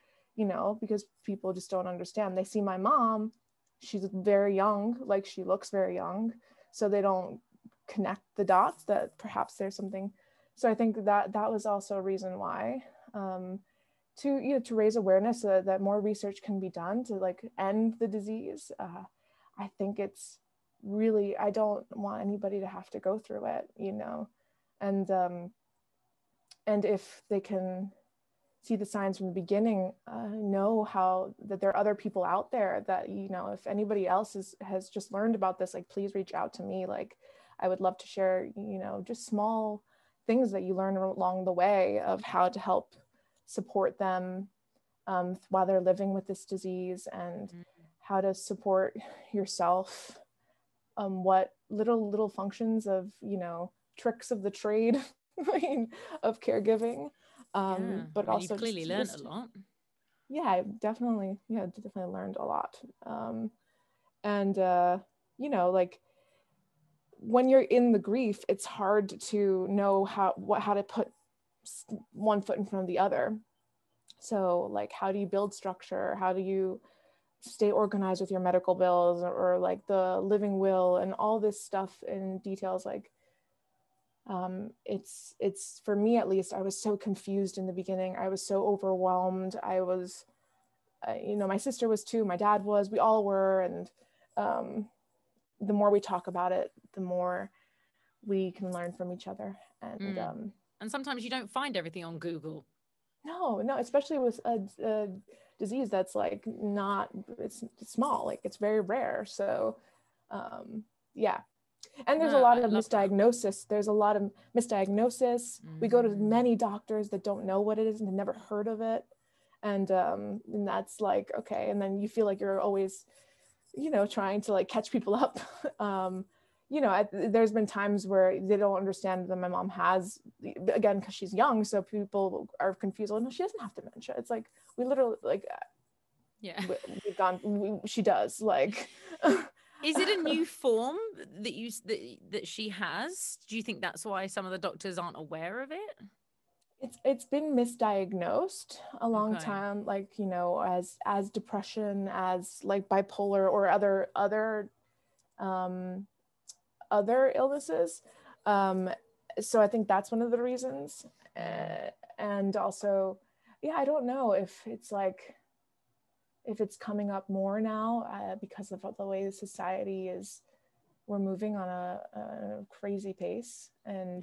because people just don't understand. They see my mom, she's very young, like she looks very young, so they don't connect the dots that perhaps there's something. So I think that was also a reason why. to, you know, to raise awareness so that more research can be done to like end the disease. I think it's really, I don't want anybody to have to go through it, you know, and if they can see the signs from the beginning, know how that there are other people out there that, you know, if anybody else has just learned about this, like, please reach out to me. Like, I would love to share, you know, just small things that you learn along the way of how to help support them while they're living with this disease, and how to support yourself. What little functions of, you know, tricks of the trade of caregiving. But also you've clearly learned a lot. Yeah, I definitely learned a lot. And you know, like, when you're in the grief, it's hard to know how to put one foot in front of the other. So like, how do you build structure? How do you stay organized with your medical bills, or like the living will and all this stuff in details? Like, it's for me, at least, I was so confused in the beginning. I was so overwhelmed. I was, you know, my sister was too, my dad was, we all were. And the more we talk about it, the more we can learn from each other. And sometimes you don't find everything on Google. No, especially with a disease that's like it's small, like it's very rare. So yeah. And there's a lot of misdiagnosis. There's a lot of misdiagnosis. We go to many doctors that don't know what it is and have never heard of it. And that's like, okay. And then you feel like you're always, you know, trying to like catch people up. You know, there's been times where they don't understand that my mom has, again, because she's young. So people are confused. Oh, no, she doesn't have dementia. It's like, we literally, like, yeah, she does, like. Is it a new form that she has? Do you think that's why some of the doctors aren't aware of it? It's been misdiagnosed a long time, like, you know, as depression, as like bipolar, or other illnesses. So I think that's one of the reasons. And also, yeah, I don't know if it's coming up more now because of the way the society is. We're moving on a crazy pace, and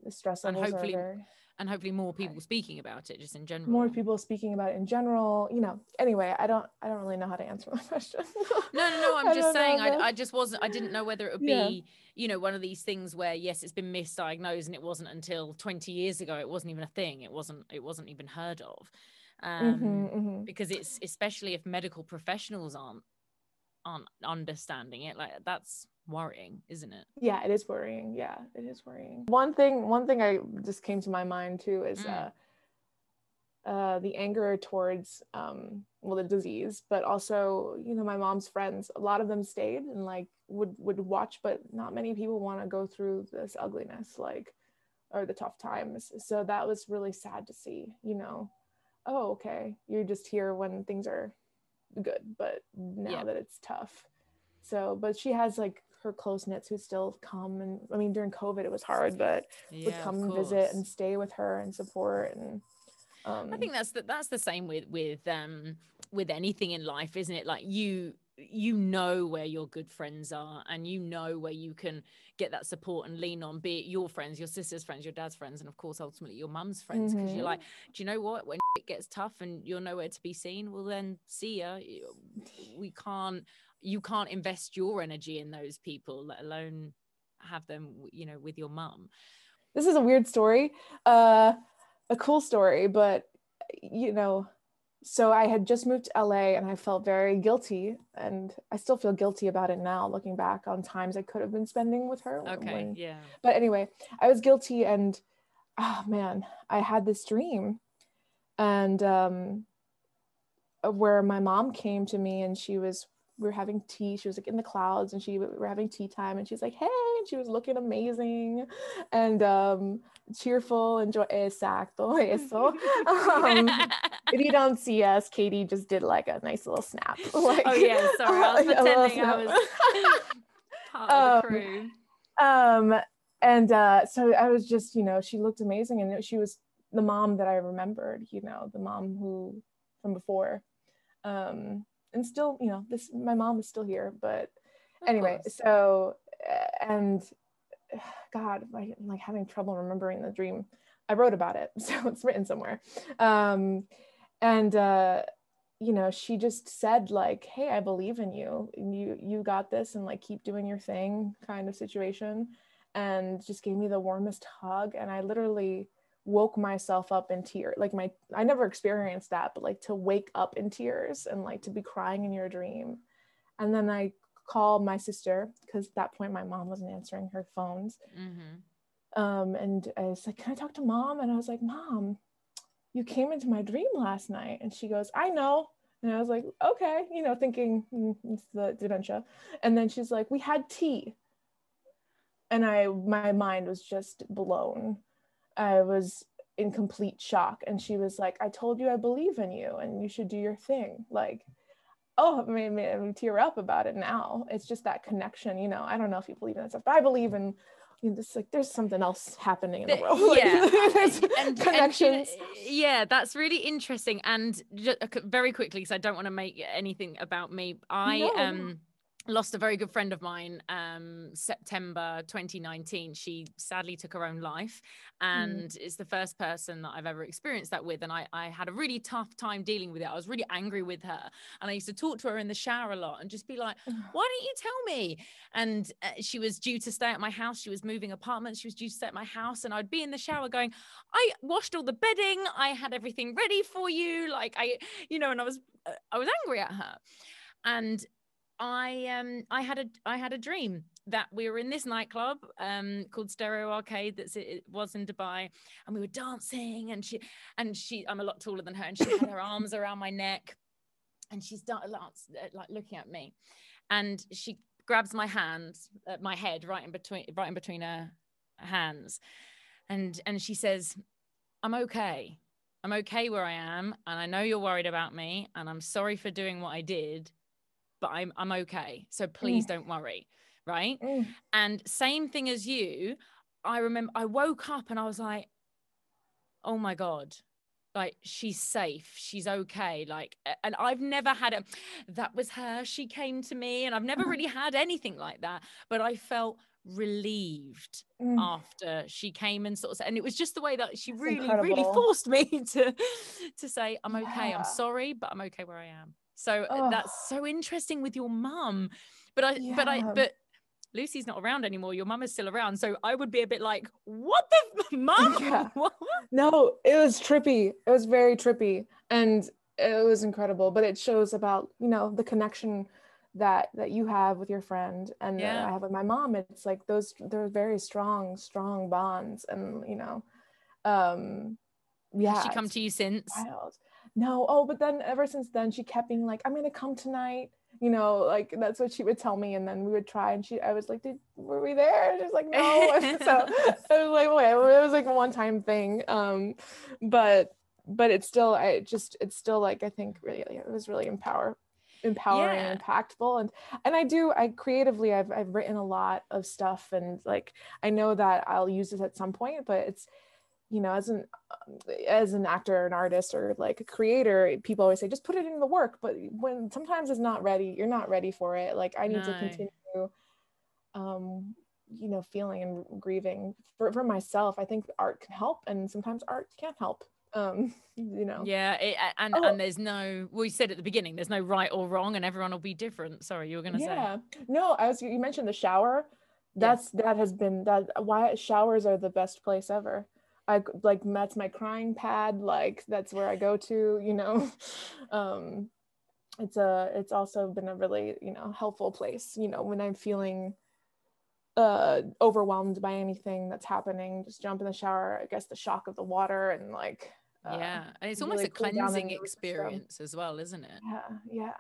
the stress levels are very. And hopefully more people speaking about it, just in general. More people speaking about it in general, you know. Anyway, I don't really know how to answer my question. No. I'm just saying, I didn't know whether it would be, you know, one of these things where, yes, it's been misdiagnosed, and it wasn't until 20 years ago, it wasn't even a thing. It wasn't even heard of. Because it's, especially if medical professionals aren't understanding it, like, that's worrying, isn't it? Yeah, it is worrying. Yeah, it is worrying. One thing I just came to my mind too is the anger towards the disease, but also, you know, my mom's friends, a lot of them stayed and like would watch, but not many people want to go through this ugliness, like, or the tough times. So that was really sad to see, you know. Oh, okay, you're just here when things are good, but now that it's tough. So, but she has like her close knits who still come, and I mean, during COVID it was hard, but would come and visit and stay with her and support. And I think that's the same with anything in life, isn't it? Like, you know where your good friends are, and you know where you can get that support and lean on, be it your friends, your sister's friends, your dad's friends, and of course ultimately your mum's friends, because you're like, do you know what, when it gets tough and you're nowhere to be seen, well then see ya. You can't invest your energy in those people, let alone have them, you know, with your mum. This is a weird story, a cool story, but, you know, so I had just moved to LA and I felt very guilty, and I still feel guilty about it now, looking back on times I could have been spending with her. But anyway, I was guilty, and oh man, I had this dream, and where my mom came to me, and we were having tea. She was like in the clouds, and we were having tea time, and she's like, hey, and she was looking amazing and cheerful and exacto eso. If you don't see us, Katie just did like a nice little snap. Like, oh yeah, sorry, I was pretending I was part of the crew. And so I was just, you know, she looked amazing, and she was the mom that I remembered, you know, the mom who from before. And still, you know, my mom is still here, but anyway, so, and God, I'm like having trouble remembering the dream. I wrote about it, so it's written somewhere. You know, she just said like, hey, I believe in you. You got this, and like, keep doing your thing kind of situation. And just gave me the warmest hug. And I literally woke myself up in tears. Like I never experienced that, but like to wake up in tears and like to be crying in your dream. And then I called my sister, because at that point my mom wasn't answering her phones. And I was like, can I talk to mom? And I was like, Mom, you came into my dream last night. And she goes, I know. And I was like, okay, you know, thinking it's the dementia. And then she's like, we had tea. And my mind was just blown. I was in complete shock. And she was like, I told you I believe in you and you should do your thing. Like, oh, it made me tear up about it now. It's just that connection, you know. I don't know if you believe in that stuff, but I believe in, you know, this, like, there's something else happening in the world. Yeah. Like, and connections. Yeah, that's really interesting. And just very quickly, because I don't want to make anything about me. I lost a very good friend of mine, September 2019. She sadly took her own life, and it's the first person that I've ever experienced that with. And I had a really tough time dealing with it. I was really angry with her, and I used to talk to her in the shower a lot and just be like, why didn't you tell me? And she was due to stay at my house. She was moving apartments. She was due to stay at my house, and I'd be in the shower going, I washed all the bedding. I had everything ready for you. Like and I was angry at her. And I had a dream that we were in this nightclub called Stereo Arcade. It was in Dubai, and we were dancing, and she I'm a lot taller than her, and she had her arms around my neck, and she's like looking at me, and she grabs my hand, my head right in between her hands, and she says, I'm okay where I am, and I know you're worried about me, and I'm sorry for doing what I did, but I'm okay. So please don't worry. Right. And same thing as you. I remember I woke up and I was like, oh my God, like, she's safe. She's okay. Like, and I've never had that was her. She came to me, and I've never really had anything like that, but I felt relieved after she came and and it was just the way that she really forced me to say, I'm okay. I'm sorry, but I'm okay where I am. So that's so interesting with your mum. But Lucy's not around anymore. Your mum is still around. So I would be a bit like, what the mum? Yeah. No, it was trippy. It was very trippy, and it was incredible. But it shows about, you know, the connection that you have with your friend, and I have with my mom. It's like they're very strong bonds, and you know, Has she come to you since? Wild. No, but then ever since then, she kept being like, I'm gonna come tonight. You know, like that's what she would tell me, and then we would try, and I was like, were we there? She's like, no. So I was like, wait, it was like a one-time thing. But it's still, it's still like, I think really, it was really empowering and impactful. And I creatively, I've written a lot of stuff, and like, I know that I'll use this at some point, but it's, you know, as an actor, an artist, or like a creator, people always say, just put it in the work. But when sometimes it's not ready, you're not ready for it. Like, I need to continue, you know, feeling and grieving for myself. I think art can help, and sometimes art can't help. You know. Yeah, and there's no, we said at the beginning, there's no right or wrong, and everyone will be different. Sorry, you were gonna say. Yeah. No, you mentioned the shower. That has been why showers are the best place ever. That's my crying pad. Like, that's where I go to, you know. It's also been a really, you know, helpful place, you know, when I'm feeling overwhelmed by anything that's happening. Just jump in the shower, I guess the shock of the water, and like and it's almost really a cleansing experience as well, isn't it? Yeah.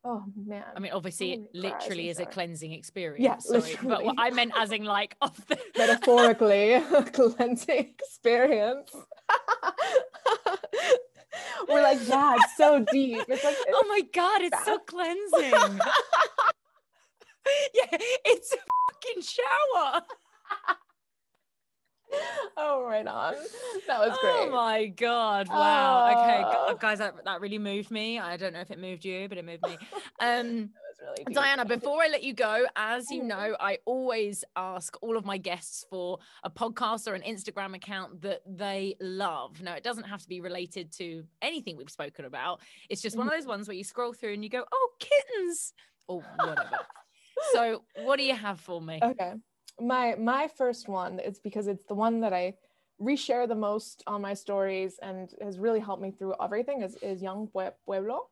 Oh man. I mean, obviously, it literally is a cleansing experience. Yeah, sorry, but what I meant as in like metaphorically, a cleansing experience. We're like, yeah, it's so deep. It's like, oh my God, it's so cleansing. Yeah, it's a fucking shower. Oh right on. That was great. Oh my God. Wow. Okay. Guys, that really moved me. I don't know if it moved you, but it moved me. That was really deep. Diana, before I let you go, as you know, I always ask all of my guests for a podcast or an Instagram account that they love. Now, it doesn't have to be related to anything we've spoken about. It's just one of those ones where you scroll through and you go, oh, kittens, or whatever. So what do you have for me? Okay. My first one is because it's the one that I reshare the most on my stories and has really helped me through everything is Young Pueblo.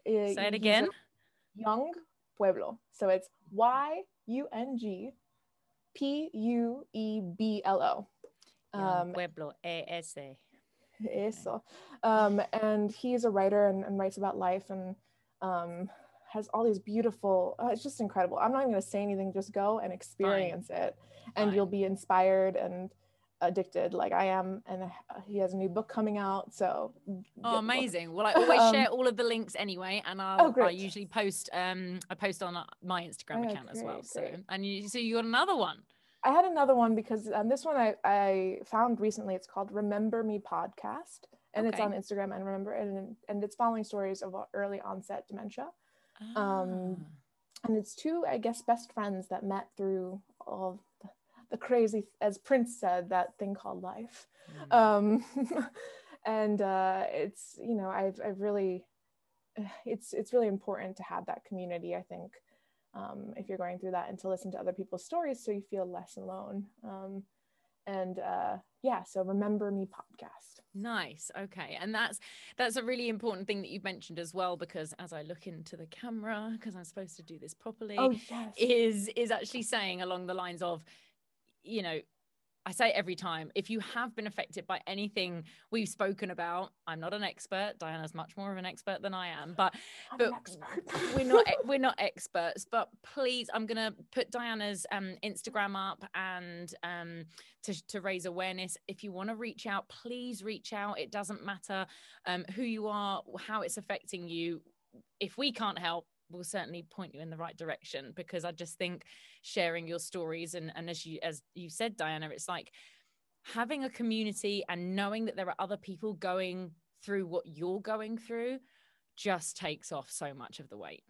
Say it again. Young Pueblo. So it's YUNG PUEBLO. Pueblo, E-S-E. Eso. And he's a writer and writes about life and has all these beautiful, it's just incredible. I'm not even going to say anything, just go and experience it. And you'll be inspired and addicted like I am. And he has a new book coming out. So amazing. Well, I always share all of the links anyway, and I usually post I post on my Instagram account as well. So you got another one. I had another one because this one I found recently. It's called Remember Me Podcast, and it's on Instagram and it's following stories of early onset dementia. And it's two, I guess, best friends that met through all the crazy, as Prince said, that thing called life. And it's, you know, I've really, it's really important to have that community, I think, if you're going through that, and to listen to other people's stories so you feel less alone. So Remember Me Podcast. Nice. Okay. And that's a really important thing that you've mentioned as well, because as I look into the camera, because I'm supposed to do this properly, is actually saying along the lines of, you know, I say every time, if you have been affected by anything we've spoken about, I'm not an expert. Diana's much more of an expert than I am, but we're not experts. But please, I'm gonna put Diana's Instagram up and to raise awareness. If you want to reach out, please reach out. It doesn't matter who you are, how it's affecting you. If we can't help, we'll certainly point you in the right direction, because I just think sharing your stories and as you said, Diana, it's like having a community and knowing that there are other people going through what you're going through just takes off so much of the weight.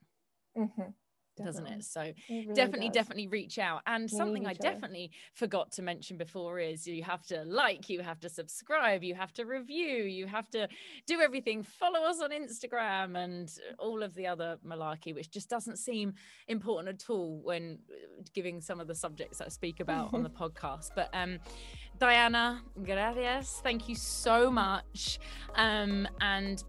Doesn't it? So it really definitely reach out. And something I definitely forgot to mention before is you have to like, you have to subscribe, you have to review, you have to do everything. Follow us on Instagram and all of the other malarkey, which just doesn't seem important at all when giving some of the subjects I speak about on the podcast. But Diana, gracias. Thank you so much. And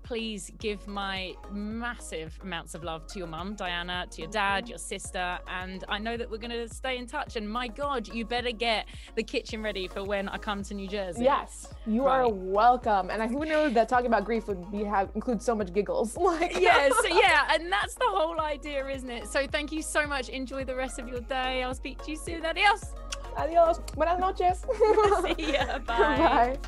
please give my massive amounts of love to your mum, Diana, to your dad, your sister. And I know that we're going to stay in touch. And my God, you better get the kitchen ready for when I come to New Jersey. Yes, you are welcome. And who knew that talking about grief would include so much giggles? Yes, and that's the whole idea, isn't it? So thank you so much. Enjoy the rest of your day. I'll speak to you soon. Adios. Adios. Buenas noches. See ya. Bye. Bye.